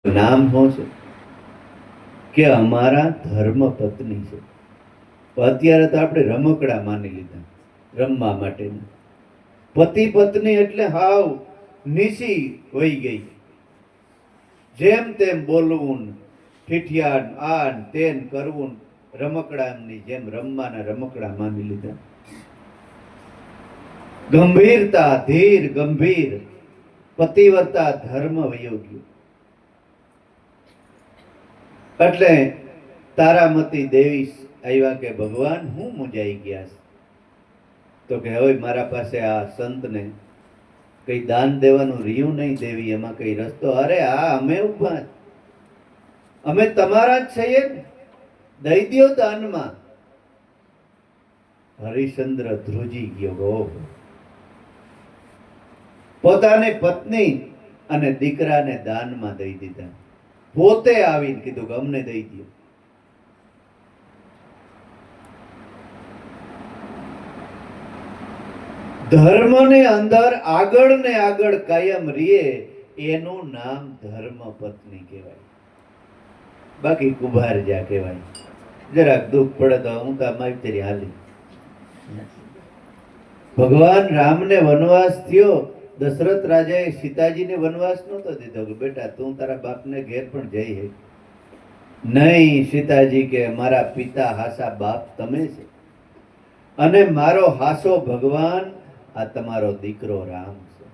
નામ શું છે કે અમારા ધર્મ પત્ની છે. અત્યારે તો આપણે રમકડા માની લીધા રમવા માટેના. પતિ પત્ની એટલે હાવ નીસી વહી ગઈ. જેમ તેમ બોલવું, ઠીઠિયાન આન તેન કરવું, રમકડાની જેમ રમવાના રમકડા માની લીધા. ગંભીરતા ધીર ગંભીર પતિવ્રતા ધર્મ વયો ગયો. એટલે તારામતી દેવી આવ્યા કે ભગવાન હું મૂંઝાઈ ગયા છે. તો કે હવે મારા પાસે આ સંતને કઈ દાન દેવાનું રહ્યું નહીં દેવી, એમાં કઈ રસ્તો? અરે આ અમે ઉભા, અમે તમારા જ છીએ, દઈ દ્યો દાનમાં. હરિશ્ચંદ્ર ધ્રુજી ગયો. પોતાની પત્ની અને દીકરાને દાનમાં દઈ દીધા. પોતે આવીને કીધું કે અમને દઈ દો. ધર્મને અંદર આગળ ને આગળ કાયમ રીએ એનું નામ ધર્મ પત્ની કહેવાય. બાકી કુભારજા કહેવાય. જરાક દુઃખ પડે તો હું તો મારી હાલી. ભગવાન રામને વનવાસ થયો, દશરથ રાજાએ સીતાજીને વનવાસ નહોતો દીધો કે બેટા તું તારા બાપને ઘેર પણ જઈ હે. નહીં, સીતાજી કે મારા પિતા હાસા બાપ તમે છે અને મારો હાસો ભગવાન આ તમારો દીકરો રામ છે.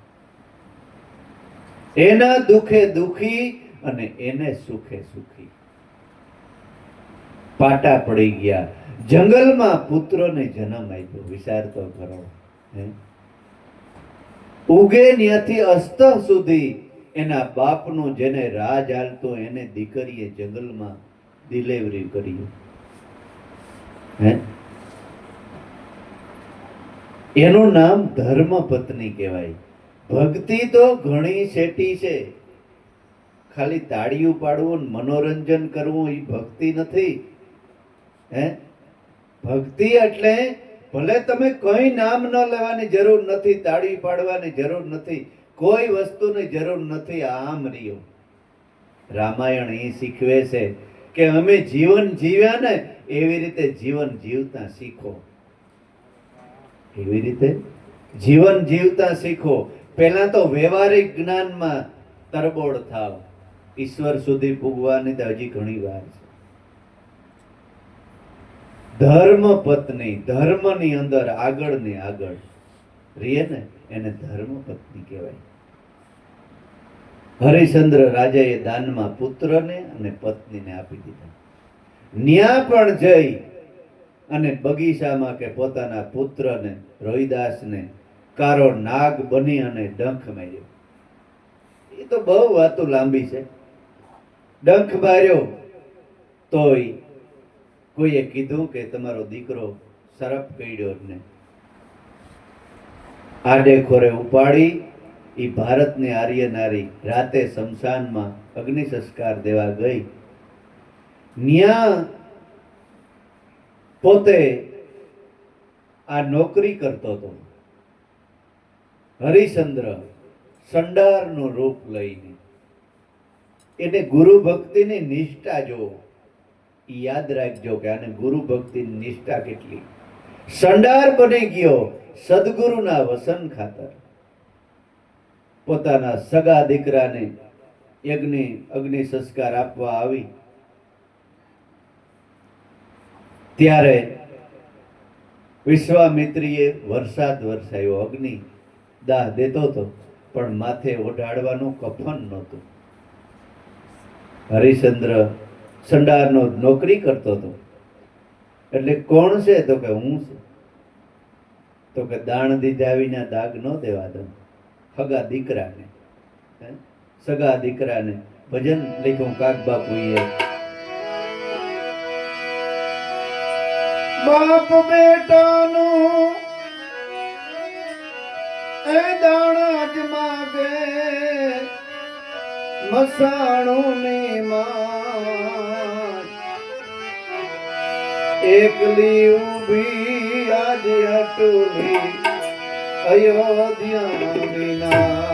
એના દુખે દુખી અને એને સુખે સુખી. પાટા પડી ગયા. જંગલમાં પુત્રને જન્મ આપ્યો. વિચાર તો કરો. ઉગે ત્યાંથી અસ્ત સુધી એના બાપનું જેને રાજ હાલતો એને દીકરીએ જંગલમાં ડિલિવરી કરી. એનું નામ ધર્મ પત્ની કહેવાય. ભક્તિ તો ઘણી શેટી છે. ખાલી તાળીઓ પાડવું મનોરંજન કરવું એ ભક્તિ નથી. ભક્તિ એટલે ભલે તમે કઈ નામ ન લેવાની જરૂર નથી, તાળી પાડવાની જરૂર નથી, કોઈ વસ્તુની જરૂર નથી. આમ રહ્યો. રામાયણ એ શીખવે છે કે અમે જીવન જીવ્યા ને એવી રીતે જીવન જીવતા શીખો. એવી રીતે જીવન જીવતા શીખો. પહેલા તો વ્યવહારિક જ્ઞાનમાં તરબોળ થાવ. ઈશ્વર સુધી પૂગવાની તો હજી ઘણી વાર છે. ધર્મ પત્ની ધર્મની અંદર આગળ ને આગળ રીએ ને એને ધર્મ પત્ની કહેવાય. હરિશ્ચંદ્ર રાજાએ દાનમાં પુત્રને અને પત્નીને આપી દીધા. ન્યા પણ જઈ અને બગીચામાં કે પોતાના પુત્રને રોહિદાસને કારો નાગ બની અને ડંખ માર્યો. એ તો બહુ વાતો લાંબી છે. ડંખ માર્યો તોય કોઈએ કીધું કે તમારો દીકરો સરપ કર્યો ને આડે ખોરે ઉપાડી એ ભારતની આર્ય નારી રાતે શમશાનમાં અગ્નિ સંસ્કાર દેવા ગઈ. ન્યા પોતે આ નોકરી કરતો હતો. હરિશ્ચંદ્ર સંડારનું રૂપ લઈને એને ગુરુ ભક્તિની નિષ્ઠા જો યાદ રાખજો કે આને ગુરુ ભક્તિની નિષ્ઠા કેટલી. સંડાર બની ગયો સદગુરુના વસન ખાતર. પોતાના સગા દીકરાને અગ્નિ સંસ્કાર આપવા આવી ત્યારે વિશ્વામિત્રીએ વરસાદ વરસાયો. અગ્નિ દાહ દેતો હતો પણ માથે ઓઢાડવાનું કફન નહોતું. હરિશ્ચંદ્ર સંડારનો નોકરી કરતો હતો. એટલે કોણ છે? તો કે હું છું. તો કે દાણ દીધા વિના દાગ ન દેવા દઉં. સગા દીકરાને ભજન લખ્યું કાક બાપુએ. બાપ બેટાનું એ દાણા જ માગે મસાણું ની માં એકલી ઊભી આજે અટુલી અયોધ્યા વિના.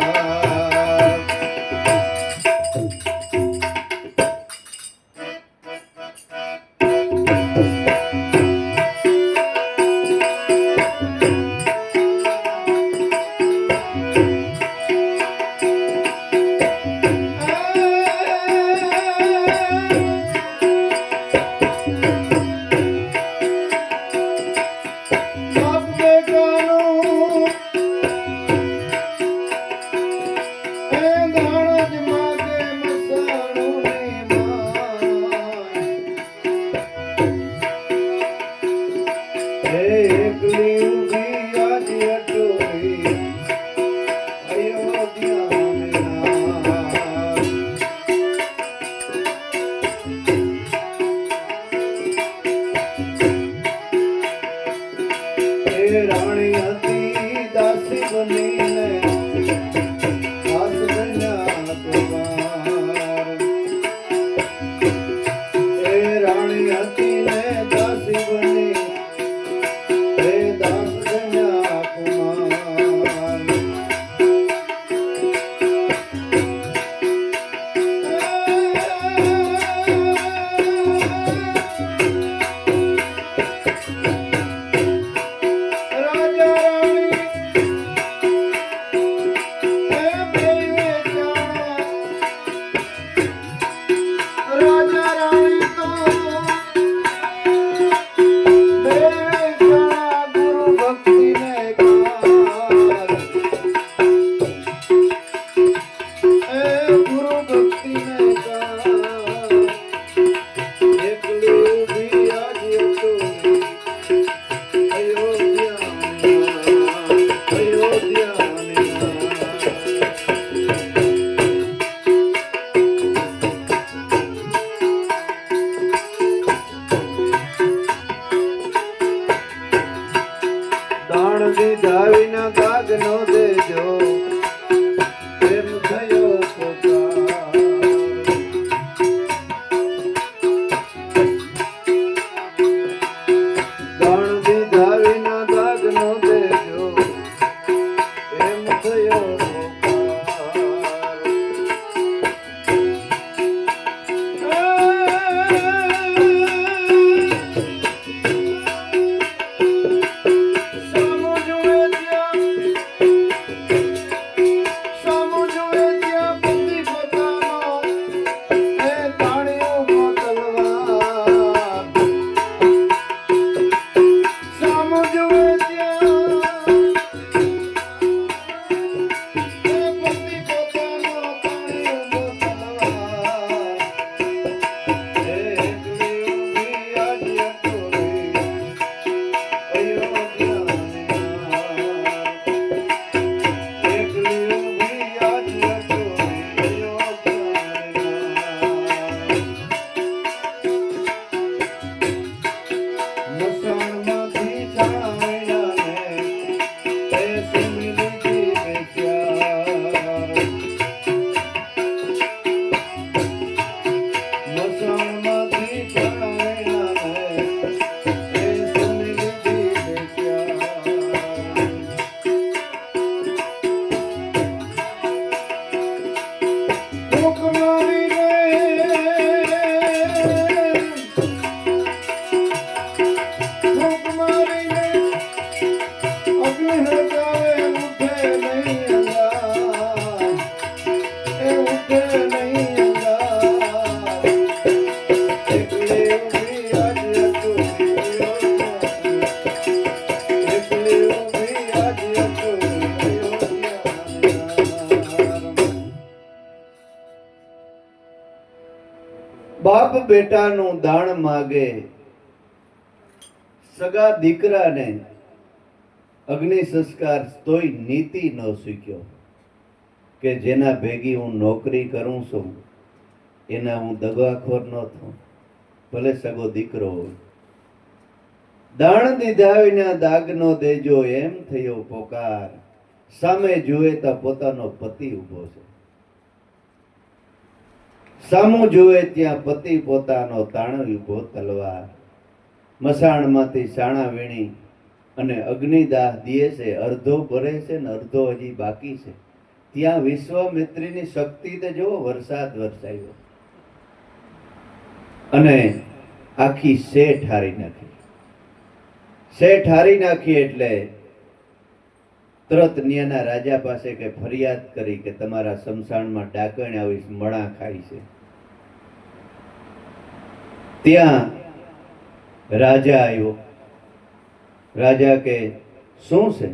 બાપ બેટાનું દાણ માગે, સગા દીકરાને અગ્નિ સંસ્કાર તોય નીતિ ન શીખ્યો કે જેના ભેગી હું નોકરી કરું છું એના હું દગાખોર ન થઉં, ભલે સગો દીકરો હોય. દાણ દીધા વિના દાગ નો દેજો, એમ થયો પોકાર. સામે જુએ તો પોતાનો પતિ ઊભો છે, સામું જુએ ત્યાં પતિ પોતાનો તાણવી ઊભો તલવાર. મસાણમાંથી સાણા વીણી અને અગ્નિદાહ દીએ છે, અડધો ભરે છે ને અડધો હજી બાકી છે. ત્યાં વિશ્વામિત્રીની શક્તિ તો જુઓ, વરસાદ વરસાયો અને આખી શેઠ હારી નાખી. શેઠ હારી નાખી એટલે તરત ન્યાના રાજા પાસે કે ફરિયાદ કરી કે તમારા શમશાનમાં ડાકણ આવીશ, મણા ખાય છે. ત્યાં રાજા આવ્યો. રાજા કે શું છે?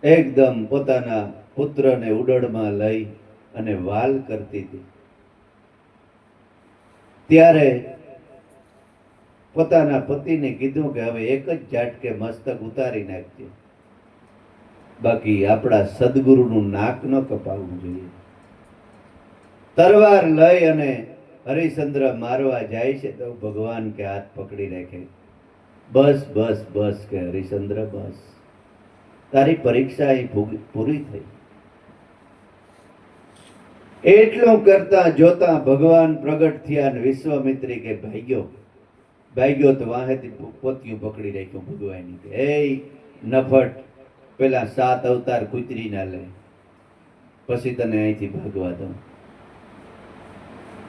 એકદમ પોતાના પુત્રને ઉડડમાં લઈ અને વાલ કરતી હતી. ત્યારે પોતાના પતિને કીધું કે હવે એક જ ઝાટકે મસ્તક ઉતારી નાખજે, બાકી આપણા સદગુરુનું નાક ન કપાવવું જોઈએ. તરવાર લઈ અને હરિશ્ચંદ્ર મારવા જાય છે તો ભગવાન કે હાથ પકડી રાખે. બસ બસ બસ કે હરિશ્ચંદ્ર બસ, તારી પરીક્ષા અહીં પૂરી થઈ. એટલું કરતા જોતા ભગવાન પ્રગટ થયા અને વિશ્વામિત્રી કે ભાગ્યો ભાગ્યો તો વાહેથી પોતિયું પકડી રાખ્યું ભગવાન કે એ નફટ, પેલા 7 અવતાર કૂતરી ના લે, પછી તને અહીંથી ભાગવા દઉં.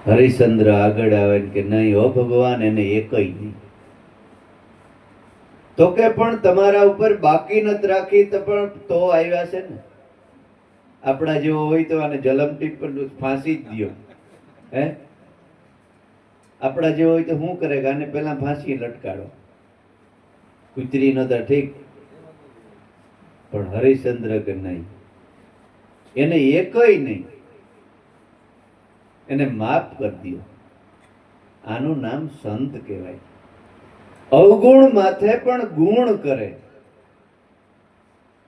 હરિશ્ચંદ્ર આગળ આવે કે નહીં હો ભગવાન, એને એકય નહીં. તો કે પણ તમારા ઉપર બાકી નથી રાખી તો પણ તો આવ્યા છે ને. આપણા જેવો હોય તો આને જલમટી પર ફાંસી જ દો. હે, આપણા જેવો હોય તો શું કરે? આને પેલા ફાંસી લટકાડો. કુતરી નો તો ઠીક, પણ હરિશ્ચંદ્ર કે નહીં, એને એકય નહીં, એને માફ કરી દો. આનું નામ સંત કહેવાય. અવગુણ માથે પણ ગુણ કરે.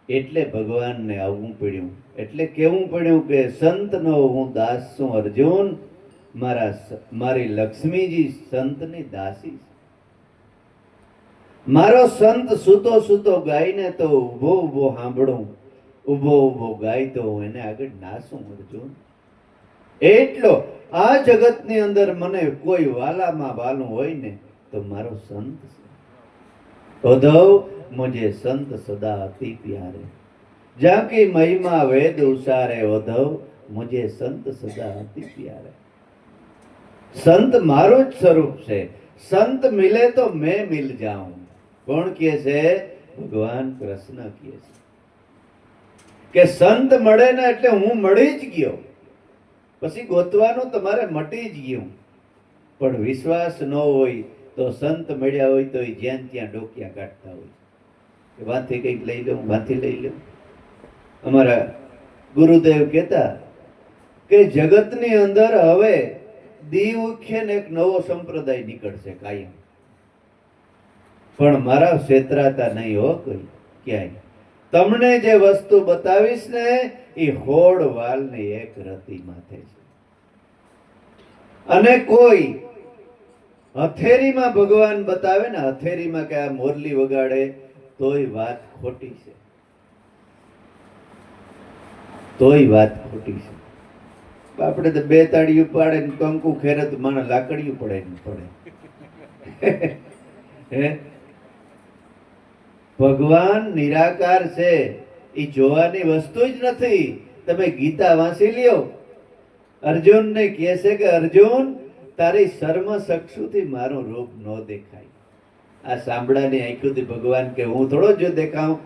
એટલે ભગવાનને આવવું પડ્યું. એટલે કેવું પડ્યું કે સંતનો હું દાસ છું અર્જુન, મારી લક્ષ્મીજી સંતની દાસી છે. મારો સંત સૂતો સૂતો ગાયને તો ઉભો ઉભો સાંભળું, ઉભો ઉભો ગાય તો હું એને આગળ નાસું અર્જુન. એટલો આ જગતની અંદર મને કોઈ વાલામાં વાલું હોય ને તો મારો સંત છે. ઉદ્ધવ મુझे संत सदा अति प्यारे, जाकी महिमा वेद उसारे. उद्धव मुझे संत सदा अति प्यारे. संत मारो જ સ્વરૂપ છે. સંત મિલે તો मैं मिल जाऊं. કોણ કહે છે? ભગવાન કૃષ્ણ કહે છે કે સંત મળે ને એટલે હું મળી જ ગયો, પછી ગોતવાનું તમારે મટી જ ગયું. પણ વિશ્વાસ ન હોય તો સંત મળ્યા હોય તો જ્યાં ત્યાં ડોકિયા કાઢતા હોય કે વાંથી કંઈક લઈ લઉં, વાંથી લઈ લઉં. અમારા ગુરુદેવ કહેતા કે જગતની અંદર હવે દીવ ઉખ્યાને એક નવો સંપ્રદાય નીકળશે કાયમ, પણ મારા છેતરાતા નહીં હો કોઈ ક્યાંય. તમને જે વસ્તુ બતાવીશ ને એ હોડ વાલની એક રતી માથે છે. અને કોઈ હથેરીમાં ભગવાન બતાવે ને, હથેરીમાં કે આ મોરલી વગાડે તોય વાત ખોટી છે, તોય વાત ખોટી છે. આપણે તો 2 તાળીયું પાડે ને કંકુ ખેરે તો મને લાકડીયું પડે ને પડે. હે, ભગવાન નિરાકાર છે એ જોવાની વસ્તુ જ નથી. તમે ગીતા વાંચી લ્યો. અર્જુનને કહે છે કે અર્જુન તારી સર્મ ચક્ષુથી મારું રૂપ ન દેખાય. આ સાંભળાની આંખોથી ભગવાન કે હું થોડો જો દેખાઉં.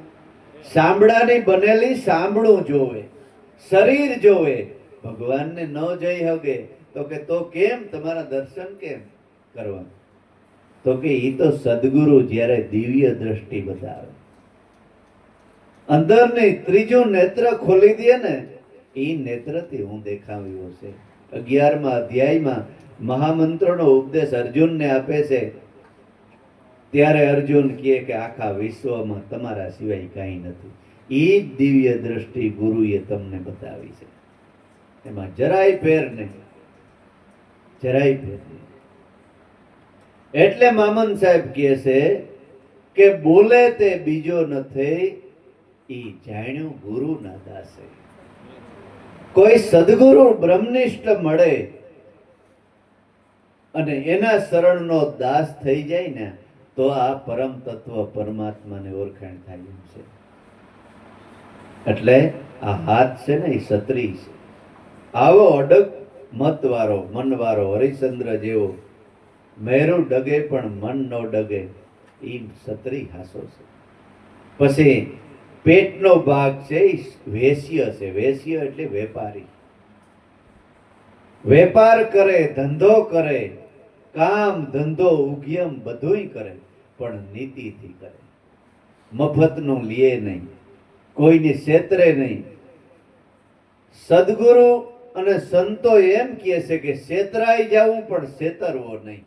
સાંભળાની બનેલી સાંભળું જોવે, શરીર જોવે, ભગવાનને ન જોઈ શકે તો કે તો કેમ તમારા દર્શન કેમ કરવા? તો કે ઈ તો સદગુરુ જ્યારે દિવ્ય દ્રષ્ટિ બતાવે, અંદરની ત્રીજું નેત્ર ખોલી દે ને, એ નેત્રથી હું દેખાવ્યો છે. 11મા અધ્યાયમાં મહામંત્રનો ઉપદેશ અર્જુનને આપે છે, ત્યારે અર્જુન કહે કે આખા વિશ્વમાં તમારા સિવાય કાંઈ નથી. એ જ દિવ્ય દ્રષ્ટિ ગુરુએ તમને બતાવી છે, એમાં જરાય ફેર નહીં, જરાય ફેર નહીં. એટલે મામન સાહેબ કહે છે કે બોલે તે બીજો નથી, ઈ જાણ્યું ગુરુ ના દાસે. કોઈ સદગુરુ બ્રહ્મનિષ્ઠ મળે અને એના શરણનો દાસ થઈ જાય ને, તો આ પરમ તત્વ પરમાત્માને ઓળખાણ થાય એમ છે. એટલે આ હાથ છે ને એ ક્ષત્રિય છે. આવો અડગ મતવાળો, મનવાળો હરિશ્ચંદ્ર જેવો મેરુ ડગે પણ મન નો ડગે, એ ક્ષત્રિય હાસો છે. પછી પેટનો ભાગ છે એ વેશ્ય છે. વેશ્ય એટલે વેપારી. વેપાર કરે, ધંધો કરે, કામ ધંધો ઉદ્યમ બધુંય કરે, પણ નીતિથી કરે. મફતનું લે નહીં, કોઈની છેતરે નહીં. સદગુરુ અને સંતો એમ કહે છે કે છેતરાઈ જવું પણ છેતરવો નહીં.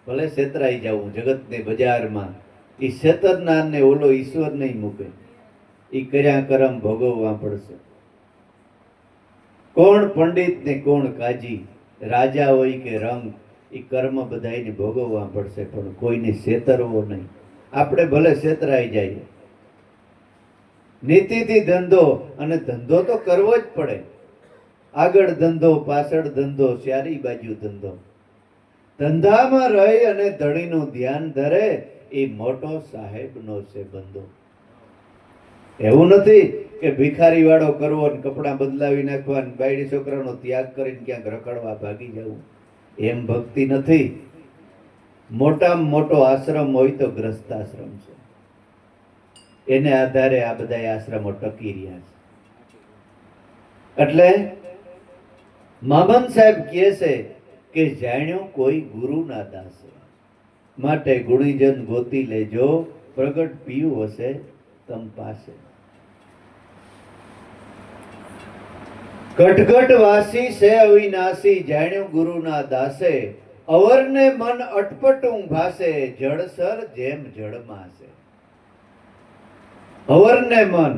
ભલે છેતરાઈ જવું જગતની બજારમાં, એ છેતરનારને ઓલો ઈશ્વર નહીં મૂકે, એ કર્યા કરમ ભોગવવા પડશે. કોણ પંડિત ને કોણ કાજી, રાજા હોય કે રંગ, એ કર્મ બધાઈને ભોગવવા પડશે, પણ કોઈને છેતરવો નહીં. આપણે ભલે છેતરાઈ જઈએ. નીતિથી ધંધો, અને ધંધો તો કરવો જ પડે. આગળ ધંધો, પાછળ ધંધો, ચારી બાજુ ધંધો. ધંધામાં રહી અને ધણીનું ધ્યાન ધરે, એ મોટો સાહેબનો છે બંધો. એવું નથી કે ભિખારી વાળો કરવો ને કપડાં બદલાવી નાખવા ને બાયડી છોકરાનો ત્યાગ કરીને ક્યાંક રખડવા ભાગી જવું, એમ ભક્તિ નથી. મોટામાં મોટો આશ્રમ હોય તો ગ્રસ્તાશ્રમ છે. એને આધારે આ બધા આશ્રમો ટકી રહ્યા છે. એટલે મામન સાહેબ કહે છે કે જાણ્યો કોઈ ગુરુ ના દાસે, માટે ગુણીજન ગોતી લેજો, પ્રગટ પીયું હશે તમ પાસે. ઘટઘટ વાસી છે અવિનાશી, જાણ્યું ગુરુ ના દાસે, અવરને મન અટપટું ભાસે, જળસર જેમ જળમાં છે. અવરને મન,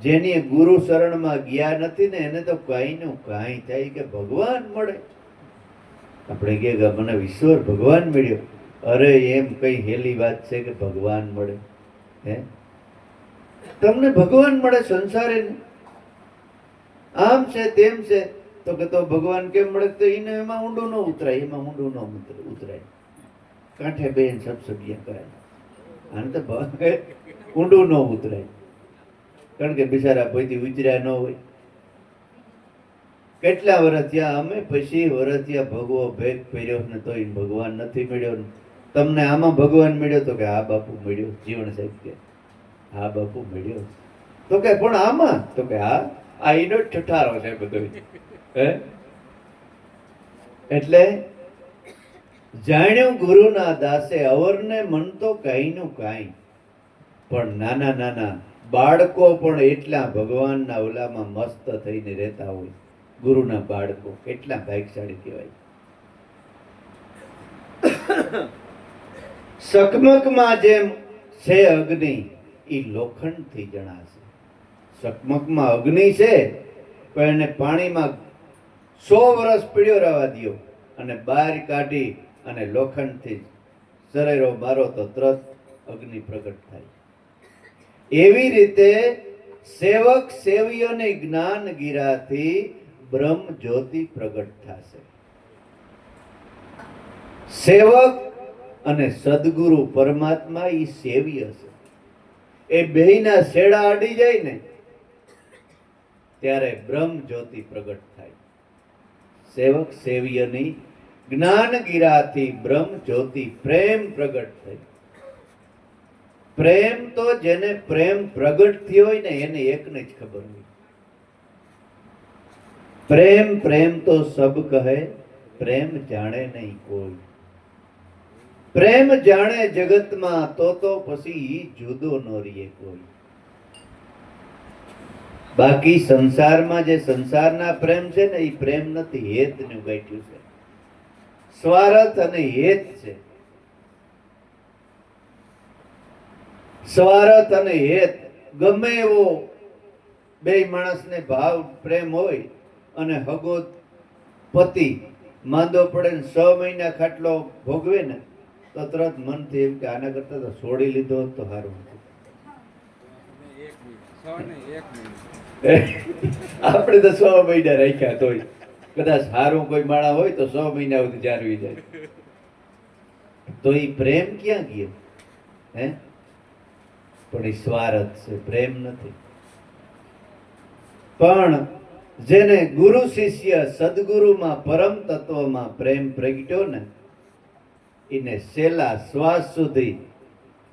જેની ગુરુ શરણમાં ગયા નથી ને, એને તો કઈ નું કઈ થાય કે ભગવાન મળે. આપણે કે મને ઈશ્વર ભગવાન મળ્યો, અરે એમ કઈ હેલી વાત છે કે ભગવાન મળે? હે, તમને ભગવાન મળે સંસારે આમ છે તેમ છે, તો કે તો ભગવાન કેમ મળે? તો એને એમાં ઊંડું ન ઉતરાય, એમાં ઊંડું ન ઉતરાય. કાંઠે બેન સબસબિયા કરાય, આને તો ઊંડું ન ઉતરાય, કારણ કે બિચારા પછી ઉતર્યા ન હોય. કેટલા વર્ષ થયા અમે, પછી વર્ષ થયા ભગવો ભેગ પહેર્યો ને તોય ભગવાન નથી મળ્યો. તમને આમાં ભગવાન મળ્યો? તો કે હા બાપુ મળ્યો. જીવણ સાહેબ કે હા બાપુ મળ્યો. તો કે પણ આમાં? તો કે હા, આ એનો ઠઠારો છે બધો. હે, એટલે જાણ્યું ગુરુના દાસે, અવરને મન તો કાંઈનું કાંઈ. પણ નાના નાના બાળકો પણ એટલા ભગવાનના ઓલામાં મસ્ત થઈને રહેતા હોય. ગુરુના બાળકો કેટલા ભાગ્યશાળી કહેવાય. સકમકમાં જેમ છે અગ્નિ, એ લોખંડથી જણાશે. સકમકમાં અગ્નિ છે, પણ એને પાણીમાં 100 વર્ષ પીડ્યો રહેવા દો અને બહાર કાઢી અને લોખંડથી સરેરો મારો તો તરત અગ્નિ પ્રગટ થાય. એવી રીતે સેવક સેવ્યોને જ્ઞાન ગીરાથી બ્રહ્મ જ્યોતિ પ્રગટ થશે. સેવક અને સદગુરુ પરમાત્મા એ સેવ્ય છે. એ બેયના છેડા અડી જાય ને ત્યારે બ્રહ્મ જ્યોતિ પ્રગટ થાય. સેવક સેવ્યની જ્ઞાન ગીરાથી બ્રહ્મ જ્યોતિ પ્રેમ પ્રગટ થઈ. પ્રેમ તો જેને પ્રેમ પ્રગટ થયો હોય ને એને એકને જ ખબર હોય. પ્રેમ પ્રેમ તો સબ કહે, પ્રેમ જાણે નહીં કોઈ. પ્રેમ જાણે જગતમાં તો પછી ઈ જુદો ન રહીએ કોઈ. બાકી સંસારમાં જે સંસારના પ્રેમ છે ને એ પ્રેમ નથી, હેતનું ગાંઠ્યું છે. સ્વાર્થ અને હેત છે. સ્વાર્થ અને હેત ગમે એવો બે માણસને ભાવ પ્રેમ હોય અને હગો પતિ માંદો પડે ને 6 મહિના ખાટલો ભોગવે ને તો તરત મનથી એમ કે આના કરતા તો છોડી લીધો હોત તો સારું હતું. આપણે તો 6 મહિના રાખ્યા તોય કદાચ સારું કોઈ માણા હોય તો 6 મહિના સુધી જાળવી જાય. તો એ પ્રેમ ક્યાં ગયો? હે? પણ એ સ્વાર્થ છે, પ્રેમ નથી. પણ જેને ગુરુ શિષ્ય સદગુરુમાં પરમ તત્વમાં પ્રેમ પ્રગટ્યો ને એને છેલ્લા શ્વાસ સુધી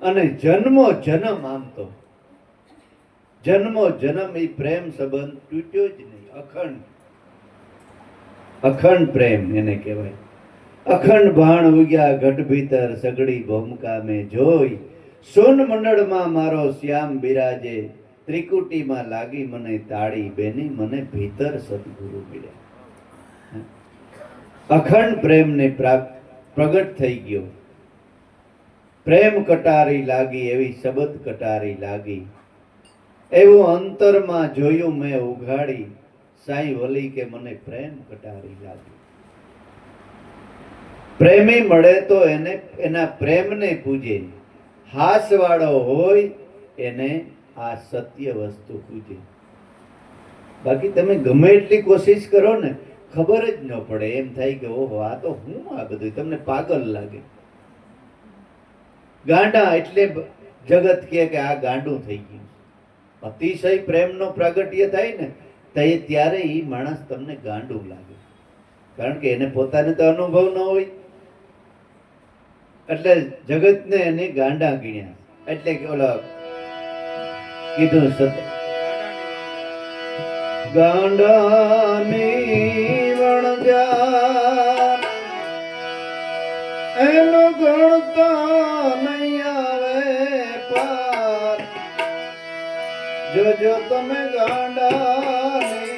અને જન્મો જન્મ, આમ તો જન્મો જન્મ એ પ્રેમ સંબંધ તૂટ્યો જ નહીં. અખંડ અખંડ પ્રેમ એને કહેવાય. અખંડ ભાણ ઉગ્યા ઘટ ભીતર સગડી ભૂમકા મેં જોઈ, સોન મંડળમાં મારો શ્યામ બિરાજે, ત્રિકુટીમાં લાગી મને તાળી, બેની મને ભીતર સદગુરુ મળ્યા. અખંડ પ્રેમને પ્રગટ થઈ ગયો. પ્રેમ કટારી લાગી એવી શબ્દ કટારી લાગી, એવું અંતરમાં જોયું મેં ઉઘાડી, સાઈ વલી કે મને પ્રેમ કટારી લાગી. પ્રેમી મળે તો એને એના પ્રેમને પૂજે, હાસવાળો હોય એને આ સત્ય વસ્તુ પૂજે. બાકી તમે ગમે એટલી કોશિશ કરો ને ખબર જ ન પડે. એમ થાય કે ઓહો આ તો હું, આ બધું તમને પાગલ લાગે. ગાંડા એટલે જગત કહે કે આ ગાંડું થઈ ગયું. અતિશય પ્રેમનો પ્રાગટ્ય થાય ને ત્યારે એ માણસ તમને ગાંડું લાગે, કારણ કે એને પોતાને તો અનુભવ ન હોય. એટલે જગતને એને ગાંડા ગણ્યા. એટલે કે ઓલા કીધું સત ગાંડાની વણજા એનો ગણતા નહીં આવે પાર, જોજો તમે ગાંડાની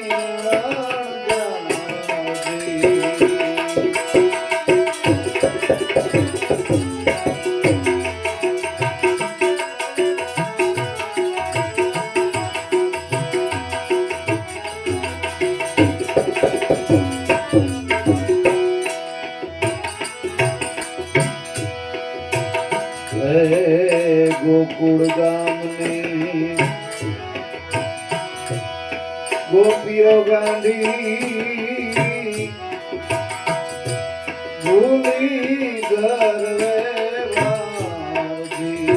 ગોકુળ ગામની ગોપીઓ ગાંધી ભૂલી ગરવે વાજી,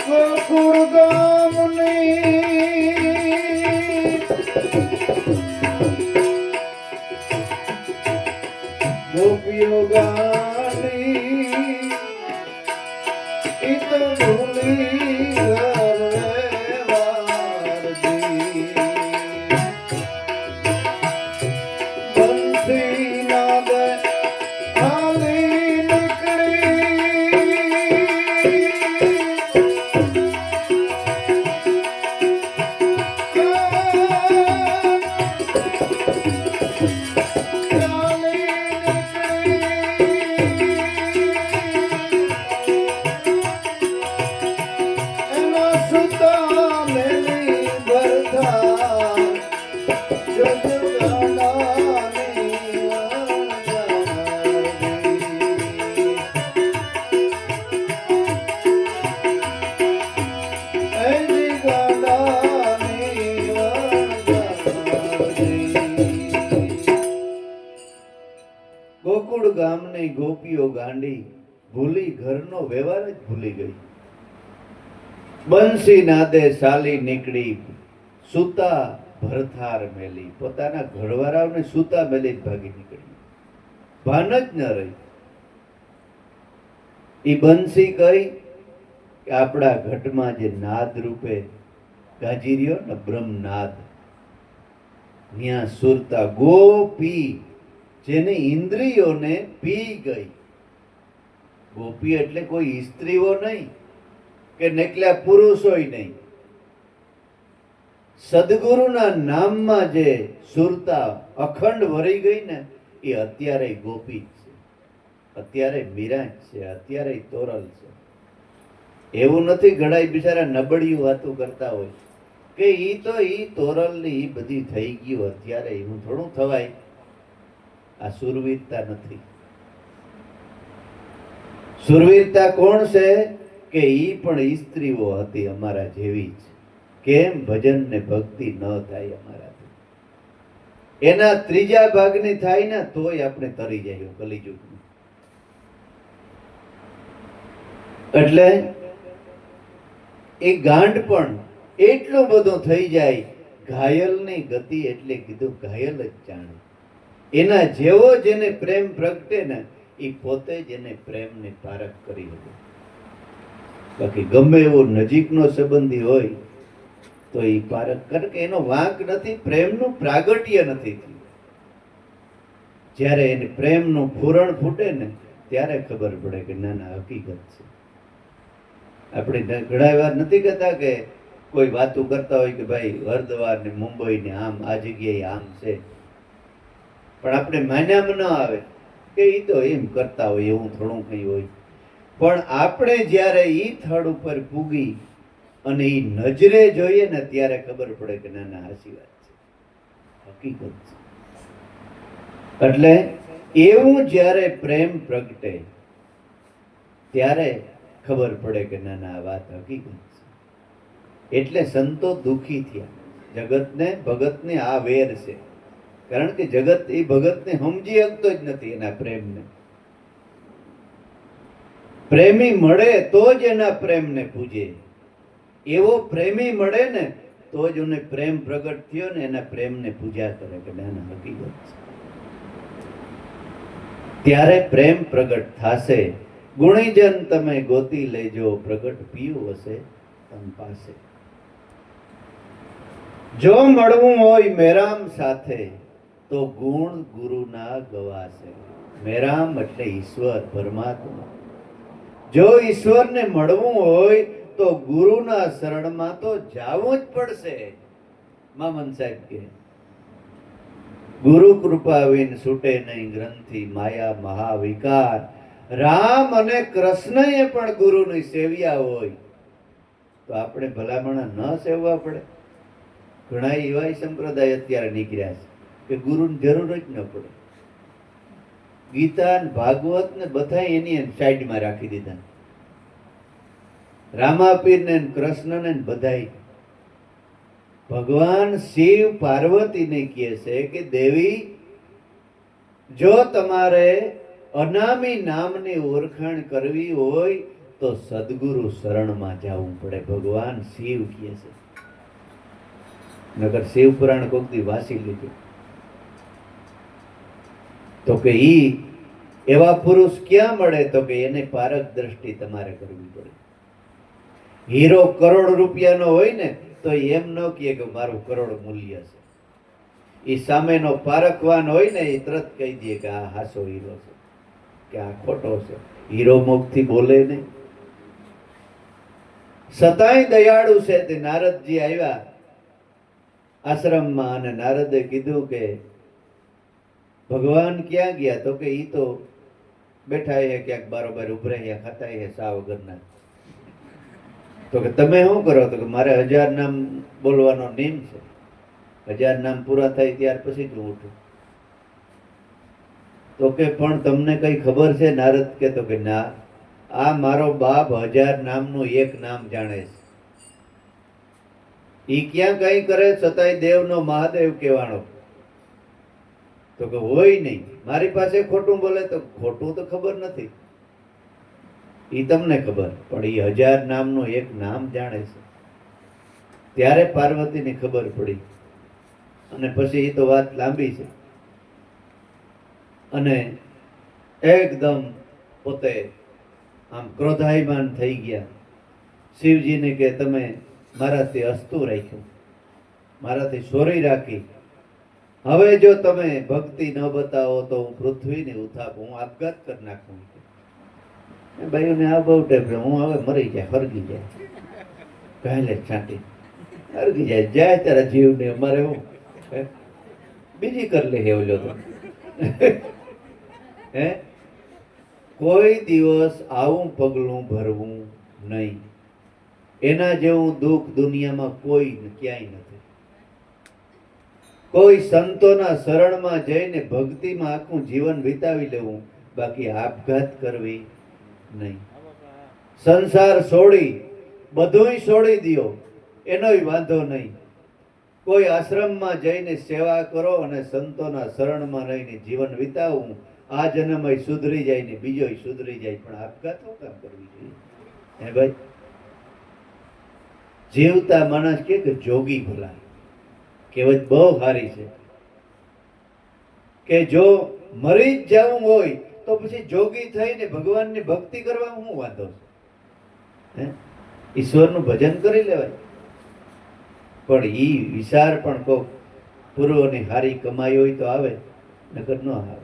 ગોકુળ ગામની ગોપીઓ ગાંધી ઈ તો ભૂલી ગરવે વારજી, બંસી નાદે હાલી ગોકુળ ગામની ગોપીઓ ગાંડી ભૂલી ઘરનો વ્યવહાર જ ભૂલી ગઈ. બંસી નાદે સાલી નીકળી, સૂતા ભરથાર મેલી, પોતાના ઘરવાળાઓને સૂતા મેલી ભાગી નીકળી. ભાન જ ન રહી. ઈ બંસી કઈ કે આપણા ઘટમાં જે નાદ રૂપે ગાજી રહ્યો ને બ્રહ્મનાદ, ત્યાં સુરતા ગોપી જેની ઇન્દ્રિયોને પી ગઈ. ગોપી એટલે કોઈ સ્ત્રીઓ નહીં કે નકલા પુરુષોય નહીં. સદગુરુના નામમાં જે સુરતા અખંડ વરી ગઈ ને એ અત્યારે ગોપી જ છે, અત્યારે મીરા જ છે, અત્યારે તોરલ છે. એવું નથી ઘણા બિચારા નબળિયું વાતું કરતા હોય કે ઈ તો ઈ તોરલ ની ઈ બધી થઈ ગયું અત્યારે એવું થોડું થવાય. આ સુરવીરતા નથી. સુરવીરતા કોણ છે કે ઈ પણ સ્ત્રીઓ હતી અમારા જેવી જ. કેમ ભજન ને ભક્તિ ન થાય અમારાથી? એના ત્રીજા ભાગની થાય ને તોય આપણે તરી જાય કલિયુગમાં. એટલે એ ગાંડ પણ એટલું બધું થઈ જાય. ઘાયલની ગતિ એટલે કીધું ઘાયલ જ જાણે. એના જેવો જેને પ્રેમ પ્રગટે ને એ પોતે જ એને પ્રેમને પારખ કરી શકે. બાકી ગમે એવો નજીકનો સંબંધી હોય તો એ પારખ કરે કે એનો વાંક નથી, પ્રેમનું પ્રાગટ્ય નથી થયું. જ્યારે એને પ્રેમનું ફૂરણ ફૂટે ને ત્યારે ખબર પડે કે ના ના હકીકત છે. આપણે ઘણા વાર નથી કહેતા કે કોઈ વાતો કરતા હોય કે ભાઈ હરદ્વાર ને મુંબઈ ને આમ આ જગ્યાએ આમ છે, પણ આપણે માન્યામાં ન આવે કે એ તો એમ કરતા હોય એવું થોડું કઈ હોય. પણ આપણે જ્યારે ઈ સ્થળ ઉપર પૂગી અને ઈ નજરે જોઈએ ને ત્યારે ખબર પડે કે ના ના સાચી વાત છે, હકીકત છે. એટલે એવું જ્યારે પ્રેમ પ્રગટે ત્યારે ખબર પડે કે ના ના આ વાત હકીકત છે. એટલે સંતો દુખી થયા. જગતને ભગતને આ વેર છે, કારણ કે જગત એ ભગતને સમજી શકતો જ નથી એના પ્રેમને. પ્રેમી મળે તો જ એના પ્રેમને પૂજે. એવો પ્રેમી મળે ને તો જ એને પ્રેમ પ્રગટ થયો ને એના પ્રેમને પૂજા કરે કે ના ના હકીકત છે. ત્યારે પ્રેમ પ્રગટ થાશે. ગુણીજન તમે ગોતી લેજો, પ્રગટ પીયું હશે તમ પાસે. જો મળવું હોય મેરામ સાથે તો ગુણ ગુરુના ગવાશે. મેરામ એટલે ઈશ્વર પરમાત્મા. જો ઈશ્વરને મળવું હોય તો ગુરુના શરણમાં તો જાવું જ પડશે. મામન સાહેબ કે ગુરુ કૃપા વિન છૂટે નહીં ગ્રંથિ, માયા મહાવિકાર. રામ અને કૃષ્ણએ પણ ગુરુની સેવ્યા હોય તો આપણે ભલામણા ન સેવવા પડે? ઘણા એવા સંપ્રદાય અત્યારે નીકળ્યા છે કે ગુરુની જરૂર જ ન પડે. ગીતા ભાગવત ને બધા એની સાઈડમાં રાખી દીધા. રામાપીર ને કૃષ્ણ ને બધાય. ભગવાન શિવ પાર્વતીને કહે છે કે દેવી, જો તમારે અનામી નામની ઓળખાણ કરવી હોય તો સદગુરુ શરણમાં જવું પડે. ભગવાન શિવ કહે છે. નગર શિવ પુરાણ કોક દી વાંચી લીધું તો કે ઈ એવા પુરુષ ક્યાં મળે તો કે એને પારખ દ્રષ્ટિ તમારે કરવી પડે. હીરો કરોડ રૂપિયાનો હોય ને તો એમ ન કહે કે મારું કરોડ મૂલ્ય છે. એ સામેનો પારખવાન હોય ને એ તરત કહી દે કે આ હાસો હીરો છે કે આ ખોટો છે. હીરો મુખથી બોલે નહીં. સતાય દયાળુ છે. તે નારદજી આવ્યા આશ્રમમાં અને નારદે કીધું કે ભગવાન ક્યાં ગયા તો કે ઈ તો બેઠા હે ક્યાંક બારોબાર ઉભરાયા ખાતા હે સા વગરના. તો કે તમે શું કરો તો કે મારે 1000 નામ બોલવાનો નિયમ છે. 1000 નામ પૂરા થાય ત્યાર પછી જ હું ઉઠું. તો કે પણ તમને કઈ ખબર છે? નારદ કે તો કે ના, આ મારો બાપ 1000 નામનું એક નામ જાણે છે. ઈ ક્યાં કઈ કરે છતાંય દેવનો મહાદેવ કહેવાનો. તો કે હોય નહીં, મારી પાસે ખોટું બોલે તો ખોટું તો ખબર નથી, ઈ તમને ખબર, પણ ઈ 1000 નામનું એક નામ જાણે છે. ત્યારે પાર્વતીને ખબર પડી અને પછી એ તો વાત લાંબી છે. અને એકદમ પોતે આમ ક્રોધાયમાન થઈ ગયા. શિવજીને કે તમે મારાથી અસ્તુ રાખ્યું, મારાથી સોરી રાખી, હવે જો તમે ભક્તિ ન બતાવો તો હું પૃથ્વીને ઉથાપું, હું આપઘાત કરી નાખું. ભાઈઓને આ બહુ ટેપ, હું હવે મરી જાય, ફરગી જાય, પહેલે છાંટી. હરગી જાય જાય તારા જીવને અમારે હું હે? બીજી કર લે હેવલ્યો તો હે કોઈ દિવસ આવું પગલું ભરવું નહીં. એના જેવું દુઃખ દુનિયામાં કોઈ ક્યાંય નથી. કોઈ સંતોના શરણમાં જઈને ભક્તિમાં આખું જીવન વિતાવી લેવું, બાકી આપઘાત કરવી નહીં. સંસાર છોડી બધુંય છોડી દ્યો એનોય વાંધો નહીં. કોઈ આશ્રમમાં જઈને સેવા કરો અને સંતોના શરણમાં રહીને જીવન વિતાવવું, આ જન્મય સુધરી જાય ને બીજોય સુધરી જાય, પણ આપઘાત શું કામ કરવી જોઈએ હે ભાઈ? જીવતા માણસ કે જોગી ભલા, કહેવત બહુ સારી છે કે જો મરી જ જવું હોય તો પછી જોગી થઈને ભગવાનની ભક્તિ કરવામાં શું વાંધો છે? ઈશ્વરનું ભજન કરી લેવાય. પણ ઈ વિચાર પણ કોક પૂર્વની હારી કમાઈ હોય તો આવે, નકર ન આવે.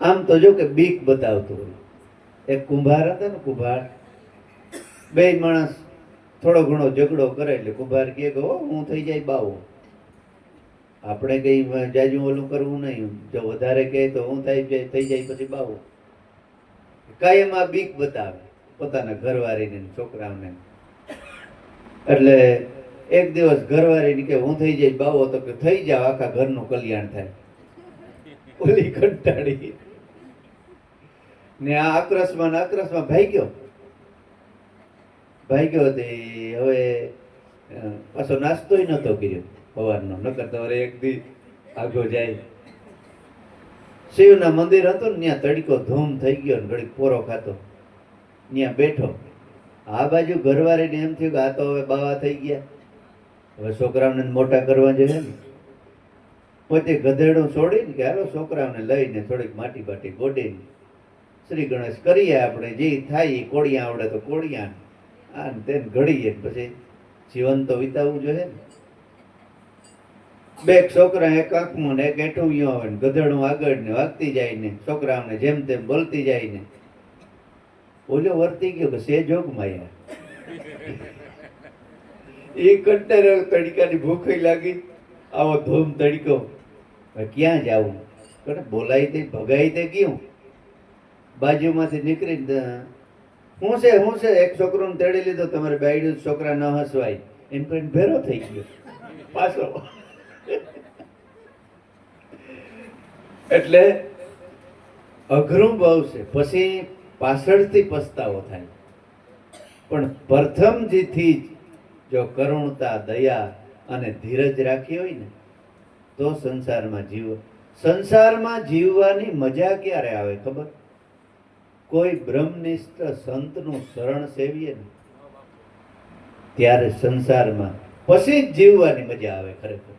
આમ તો જો કે બીક બતાવતો હોય. એક કુંભાર હતા ને, કુંભાર બે માણસ થોડો ઘણો ઝઘડો કરે એટલે કુંભાર કહે કે હું થઈ જાય બાવો. આપણે કઈ જાજુ ઓલું કરવું નહીં, જો વધારે કહે તો હું થઈ જાય પછી બાવો. કાયમ આ બીક બતાવે પોતાના ઘરવાળીને છોકરાઓને. એટલે એક દિવસ ઘરવાળીને કે હું થઈ જાય બાવો, તો કે થઈ જાવ, આખા ઘરનું કલ્યાણ થાય. ઓલી કંટાળી ને આ આક્રસમાં ભાગ્યો તે હવે પાછો નાસ્તોય નતો કર્યો સવારનો, નકર તમારે એક દી આગો જાય. શિવના મંદિર હતું ને ત્યાં તડકો ધૂમ થઈ ગયો ને ઘડીક પોરો ખાતો ત્યાં બેઠો. આ બાજુ ઘરવાળીને એમ થયું કે આ તો હવે બાવા થઈ ગયા, હવે છોકરાઓને મોટા કરવા જોઈએ ને. પોતે ગધેડું છોડીને કે હાલો છોકરાઓને લઈને થોડીક માટી બાટી ગોડીને શ્રી ગણેશ કરીએ, આપણે જે થાય એ કોળિયા આવડે તો કોળિયા આ તેમ ઘડીએ, પછી જીવન તો વિતાવવું જોઈએ ને. બે છોકરા એક આંખમાં ને એક એઠું આવે ને ગધેડું આગળ ને વાગતી જાય ને છોકરાઓને જેમ તેમ બોલતી જાય ને. ઓલો વર્તી ગયો કે સે જોગ માયા. એ કંટાળો, તડકાની ભૂખ લાગી, આવો ધૂમ તડકો, ક્યાં જાવું? બોલાઈ દે ભગાઈ દે ગયું. બાજુમાંથી નીકળીને હું છે એક છોકરોને તેડી લીધો, તમારે બાયડું છોકરા ન હસવાય એમ કરીને ભેરો થઈ ગયો પાછો. એટલે અઘરું બહુ છે, પછી પાછળથી પસ્તાવો થાય. પણ પ્રથમથી જ જો કરુણતા, દયા અને ધીરજ રાખી હોય ને તો સંસારમાં જીવવાની મજા ક્યારે આવે ખબર? કોઈ બ્રહ્મનિષ્ઠ સંતનું શરણ સેવીએ ને ત્યારે સંસારમાં પછી જ જીવવાની મજા આવે ખરેખર.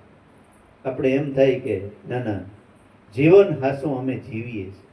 આપણે એમ થાય કે ના જીવન હાસું અમે જીવીએ છીએ.